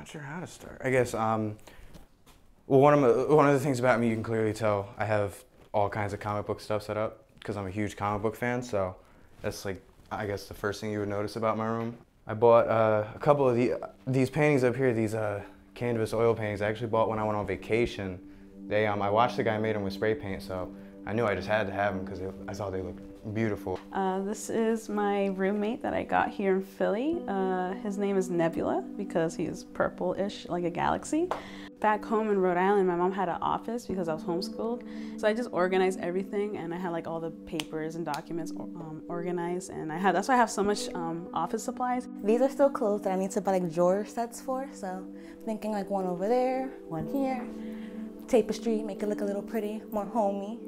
not sure how to start. I guess, well, one of the things about me, you can clearly tell I have all kinds of comic book stuff set up because I'm a huge comic book fan, so that's like, I guess the first thing you would notice about my room. I bought a couple of these paintings up here, these canvas oil paintings. I actually bought when I went on vacation. I watched the guy made them with spray paint, so I knew I just had to have them because I thought they looked beautiful. This is my roommate that I got here in Philly. His name is Nebula because he is purple-ish like a galaxy. Back home in Rhode Island, my mom had an office because I was homeschooled. So I just organized everything, and I had like all the papers and documents organized, and that's why I have so much office supplies. These are still clothes that I need to buy like drawer sets for, so I'm thinking like one over there, one here. Tapestry, make it look a little pretty, more homey.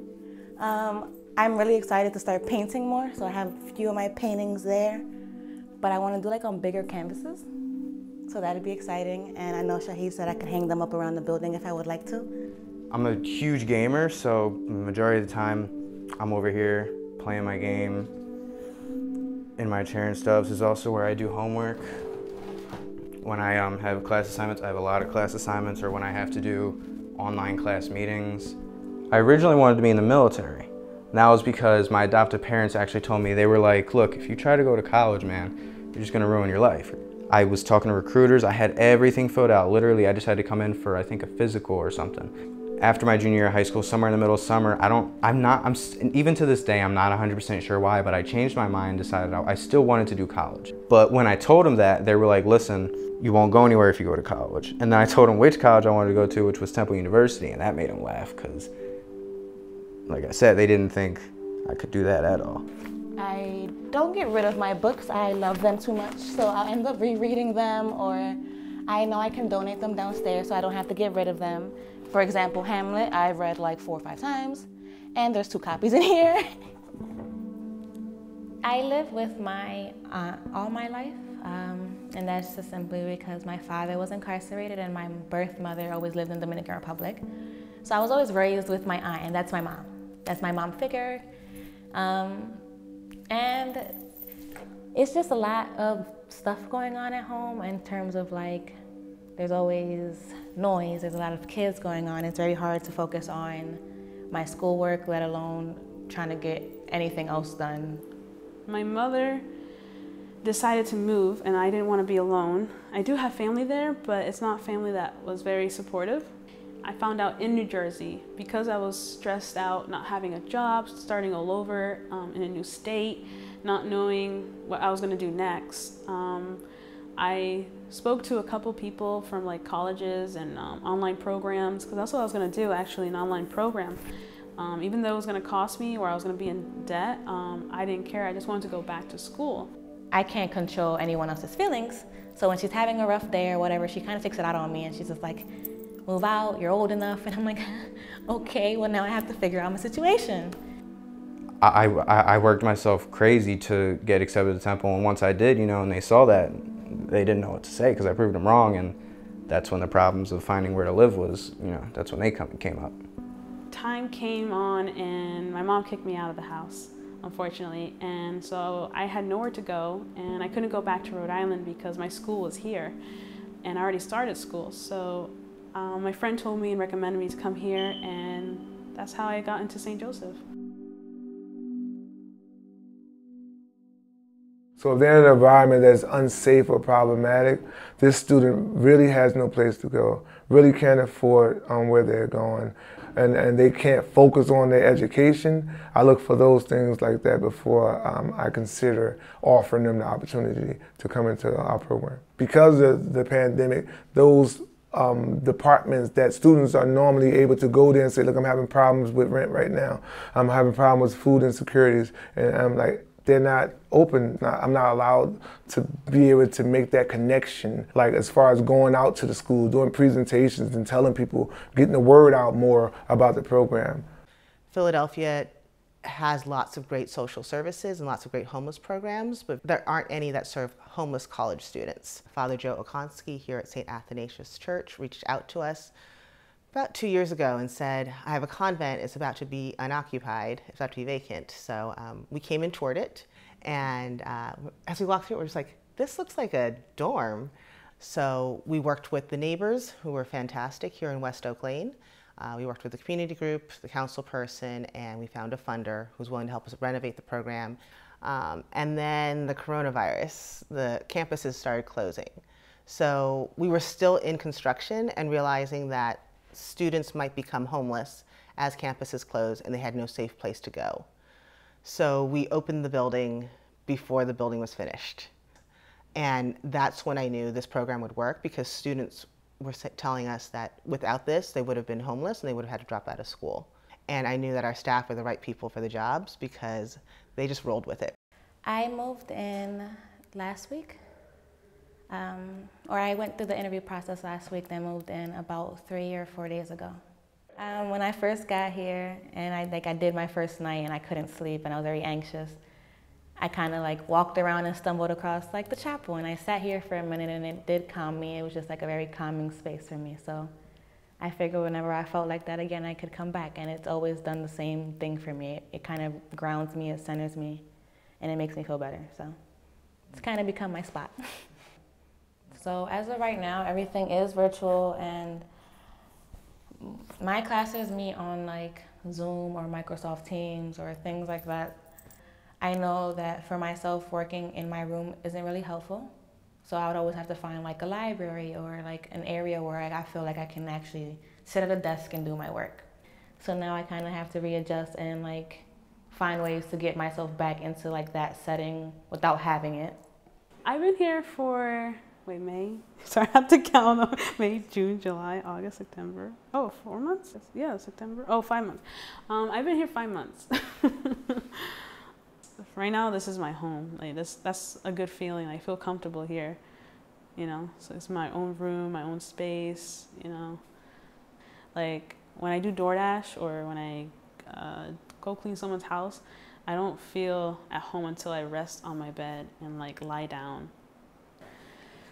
I'm really excited to start painting more, so I have a few of my paintings there, but I want to do like on bigger canvases. So that'd be exciting, and I know Shahid said I could hang them up around the building if I would like to. I'm a huge gamer, so the majority of the time I'm over here playing my game in my chair and stuff. This is also where I do homework. When I have class assignments, I have a lot of class assignments, or when I have to do online class meetings. I originally wanted to be in the military. And that was because my adoptive parents actually told me, they were like, look, if you try to go to college, man, you're just gonna ruin your life. I was talking to recruiters, I had everything filled out. Literally, I just had to come in for, I think, a physical or something. After my junior year of high school, somewhere in the middle of summer, even to this day, I'm not 100% sure why, but I changed my mind, decided I still wanted to do college. But when I told them that, they were like, listen, you won't go anywhere if you go to college. And then I told them which college I wanted to go to, which was Temple University, and that made them laugh, because, like I said, they didn't think I could do that at all. I don't get rid of my books. I love them too much, so I'll end up rereading them, or I know I can donate them downstairs so I don't have to get rid of them. For example, Hamlet, I've read like 4 or 5 times, and there's 2 copies in here. I live with my aunt all my life, and that's just simply because my father was incarcerated and my birth mother always lived in the Dominican Republic. So I was always raised with my aunt, and that's my mom. That's my mom figure. And it's just a lot of stuff going on at home in terms of like, there's always noise, there's a lot of kids going on. It's very hard to focus on my schoolwork, let alone trying to get anything else done. My mother decided to move, and I didn't want to be alone. I do have family there, but it's not family that was very supportive. I found out in New Jersey, because I was stressed out, not having a job, starting all over in a new state, not knowing what I was going to do next. I spoke to a couple people from like colleges and online programs, because that's what I was going to do, actually, an online program. Even though it was going to cost me or I was going to be in debt, I didn't care. I just wanted to go back to school. I can't control anyone else's feelings, so when she's having a rough day or whatever, she kind of takes it out on me, and she's just like, move out, you're old enough. And I'm like, okay, well now I have to figure out my situation. I worked myself crazy to get accepted to Temple, and once I did, and they saw that, they didn't know what to say because I proved them wrong, and that's when the problems of finding where to live was, that's when they came up. Time came on and my mom kicked me out of the house, unfortunately, and so I had nowhere to go, and I couldn't go back to Rhode Island because my school was here, and I already started school, so my friend told me and recommended me to come here, and that's how I got into St. Joseph. So if they're in an environment that's unsafe or problematic, this student really has no place to go, really can't afford where they're going, and they can't focus on their education. I look for those things like that before I consider offering them the opportunity to come into our program. Because of the pandemic, those departments that students are normally able to go there and say, look, I'm having problems with rent right now. I'm having problems with food insecurities. And I'm like, they're not open. I'm not allowed to be able to make that connection. Like as far as going out to the school, doing presentations and telling people, getting the word out more about the program. Philadelphia has lots of great social services and lots of great homeless programs, but there aren't any that serve homeless college students. Father Joe Okonski here at St. Athanasius Church reached out to us about 2 years ago and said, I have a convent, it's about to be unoccupied, it's about to be vacant. So we came and toured it, and as we walked through it, we're just like, this looks like a dorm. So we worked with the neighbors, who were fantastic, here in West Oak Lane. We worked with the community group, the council person, and we found a funder who was willing to help us renovate the program. And then the coronavirus, the campuses started closing. So we were still in construction and realizing that students might become homeless as campuses closed and they had no safe place to go. So we opened the building before the building was finished. And that's when I knew this program would work, because students were telling us that without this, they would have been homeless and they would have had to drop out of school. And I knew that our staff were the right people for the jobs because they just rolled with it. I moved in last week, or I went through the interview process last week, then moved in about 3 or 4 days ago. When I first got here and I did my first night and I couldn't sleep and I was very anxious, I kind of like walked around and stumbled across like the chapel, and I sat here for a minute and it did calm me. It was just like a very calming space for me. So I figured whenever I felt like that again, I could come back, and it's always done the same thing for me. It kind of grounds me, it centers me, and it makes me feel better. So it's kind of become my spot. So as of right now, everything is virtual, and my classes meet on like Zoom or Microsoft Teams or things like that. I know that for myself, working in my room isn't really helpful. So I would always have to find like a library or like an area where I feel like I can actually sit at a desk and do my work. So now I kind of have to readjust and like find ways to get myself back into like that setting without having it. I've been here for, May? Sorry, I have to count. May, June, July, August, September. Oh, 4 months? Yeah, September. Oh, 5 months. I've been here 5 months. Right now, this is my home. Like that's a good feeling. I feel comfortable here, you know. So it's my own room, my own space, you know. Like when I do DoorDash or when I go clean someone's house, I don't feel at home until I rest on my bed and like lie down.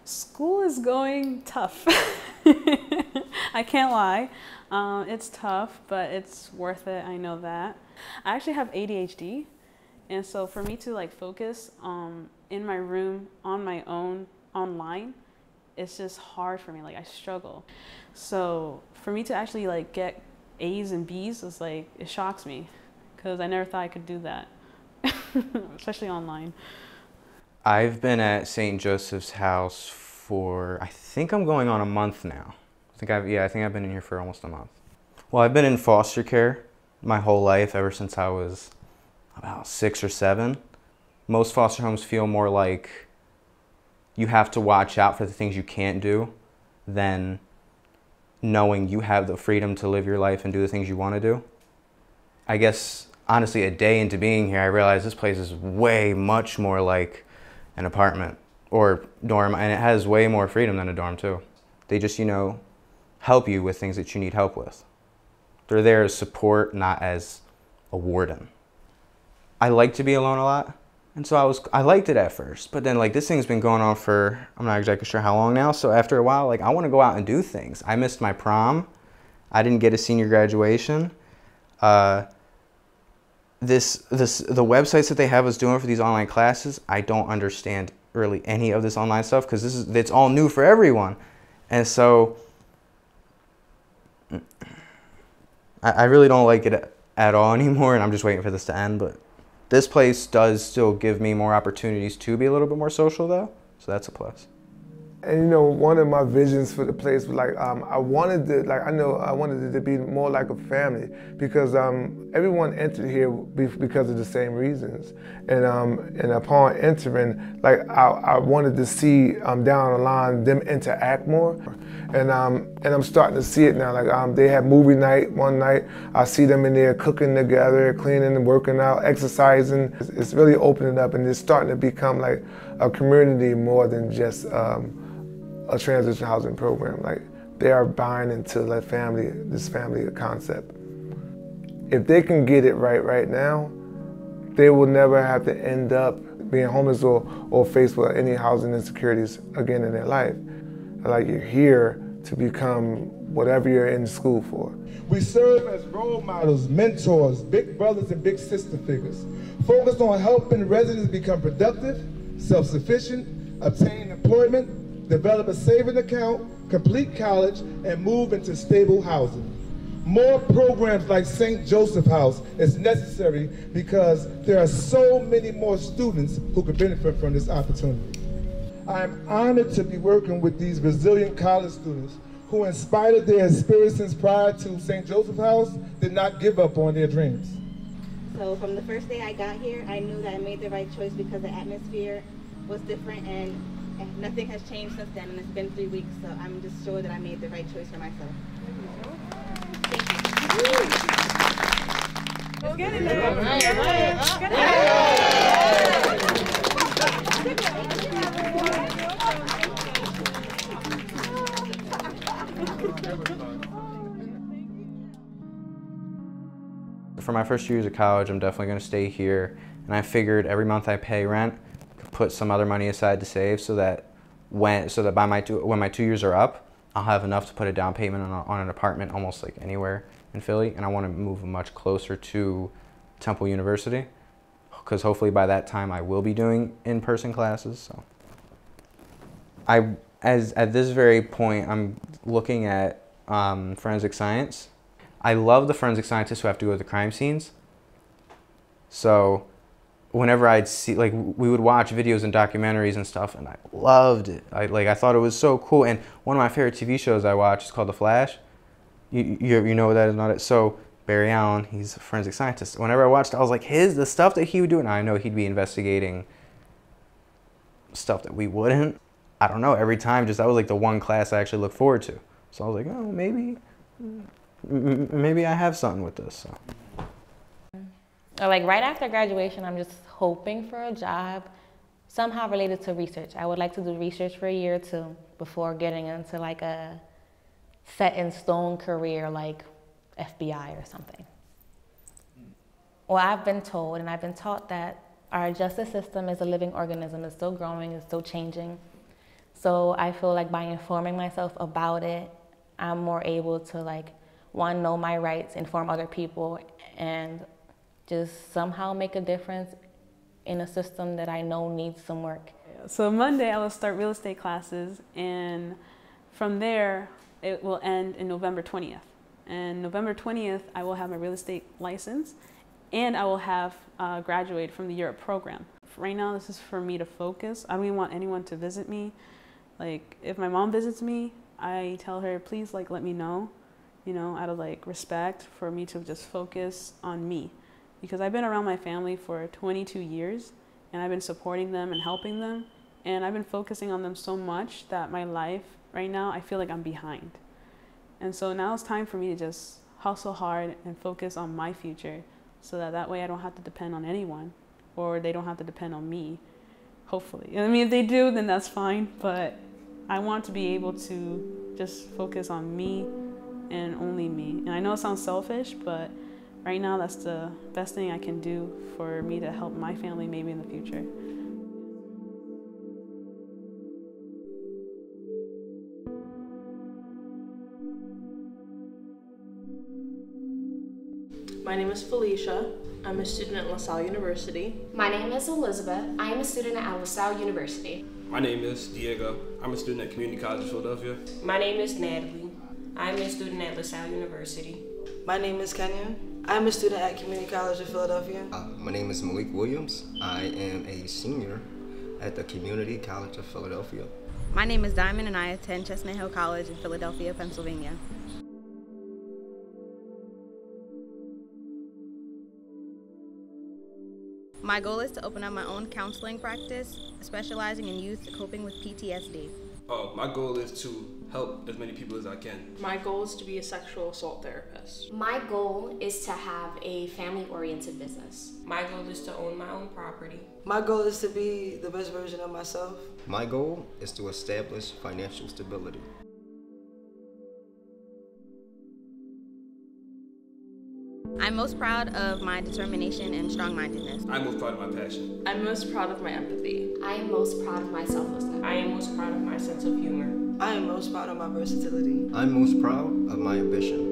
School is going tough. I can't lie. It's tough, but it's worth it. I know that. I actually have ADHD. And so for me to like focus in my room on my own online, it's just hard for me. Like I struggle. So for me to actually like get A's and B's is like, it shocks me because I never thought I could do that, especially online. I've been at St. Joseph's House for, I think I'm going on a month now. I think I've been in here for almost a month. Well, I've been in foster care my whole life, ever since I was about 6 or 7. Most foster homes feel more like you have to watch out for the things you can't do than knowing you have the freedom to live your life and do the things you want to do. I guess, honestly, a day into being here, I realized this place is way much more like an apartment or dorm, and it has way more freedom than a dorm too. They just, you know, help you with things that you need help with. They're there as support, not as a warden. I like to be alone a lot, and so I liked it at first, but then like this thing's been going on for, I'm not exactly sure how long now, so after a while, like I want to go out and do things. I missed my prom. I didn't get a senior graduation. The websites that they have us doing for these online classes, I don't understand really any of this online stuff because it's all new for everyone. And so I really don't like it at all anymore, and I'm just waiting for this to end, but this place does still give me more opportunities to be a little bit more social though, so that's a plus. And you know, one of my visions for the place was like, I wanted it to be more like a family, because everyone entered here because of the same reasons. And upon entering, like I wanted to see down the line them interact more. And I'm starting to see it now. Like they have movie night one night. I see them in there cooking together, cleaning and working out, exercising. It's really opening up, and it's starting to become like a community more than just a transition housing program. Like they are buying into this family concept. If they can get it right now, they will never have to end up being homeless or faced with any housing insecurities again in their life. Like you're here to become whatever you're in school for. We serve as role models, mentors, big brothers and big sister figures, focused on helping residents become productive, self-sufficient, obtain employment, develop a saving account, complete college, and move into stable housing. More programs like St. Joseph House is necessary because there are so many more students who could benefit from this opportunity. I am honored to be working with these resilient college students who, in spite of their experiences prior to St. Joseph House, did not give up on their dreams. So from the first day I got here, I knew that I made the right choice because the atmosphere was different, and nothing has changed since then, and it's been 3 weeks, so I'm just sure that I made the right choice for myself. Let's get in there. For my first 2 years of college, I'm definitely going to stay here, and I figured every month I pay rent, put some other money aside to save, so that when my 2 years are up, I'll have enough to put a down payment on an apartment almost like anywhere in Philly, and I want to move much closer to Temple University, because hopefully by that time I will be doing in-person classes. So at this very point, I'm looking at forensic science. I love the forensic scientists who have to go to the crime scenes. So whenever I'd see, like, we would watch videos and documentaries and stuff, and I loved it. I thought it was so cool. And one of my favorite TV shows I watch is called The Flash. You know what that is, not it? So Barry Allen, he's a forensic scientist. Whenever I watched it, I was like, the stuff that he would do, and I know he'd be investigating stuff that we wouldn't. I don't know, every time, that was like the one class I actually looked forward to. So I was like, oh, maybe I have something with this. So. Like right after graduation, I'm just hoping for a job somehow related to research. I would like to do research for a year or two before getting into like a set in stone career like FBI or something. Well, I've been told and I've been taught that our justice system is a living organism. It's still growing, it's still changing. So I feel like by informing myself about it, I'm more able to, like, one, know my rights, inform other people, and just somehow make a difference in a system that I know needs some work. So Monday I will start real estate classes, and from there it will end in November 20th. And November 20th I will have my real estate license, and I will have graduated from the Europe program. Right now this is for me to focus. I don't even want anyone to visit me. Like, if my mom visits me, I tell her, please, like, let me know, you know, out of, like, respect, for me to just focus on me. Because I've been around my family for 22 years, and I've been supporting them and helping them, and I've been focusing on them so much that my life right now, I feel like I'm behind. And so now it's time for me to just hustle hard and focus on my future, so that way I don't have to depend on anyone, or they don't have to depend on me, hopefully. I mean, if they do, then that's fine, but I want to be able to just focus on me and only me. And I know it sounds selfish, but right now that's the best thing I can do for me to help my family maybe in the future. My name is Felicia. I'm a student at LaSalle University. My name is Elizabeth. I am a student at LaSalle University. My name is Diego. I'm a student at Community College of Philadelphia. My name is Natalie. I'm a student at LaSalle University. My name is Kenya. I'm a student at Community College of Philadelphia. My name is Malik Williams. I am a senior at the Community College of Philadelphia. My name is Diamond, and I attend Chestnut Hill College in Philadelphia, Pennsylvania. My goal is to open up my own counseling practice, specializing in youth coping with PTSD. My goal is to help as many people as I can. My goal is to be a sexual assault therapist. My goal is to have a family-oriented business. My goal is to own my own property. My goal is to be the best version of myself. My goal is to establish financial stability. I'm most proud of my determination and strong-mindedness. I'm most proud of my passion. I'm most proud of my empathy. I am most proud of my selflessness. I am most proud of my sense of humor. I am most proud of my versatility. I'm most proud of my ambition.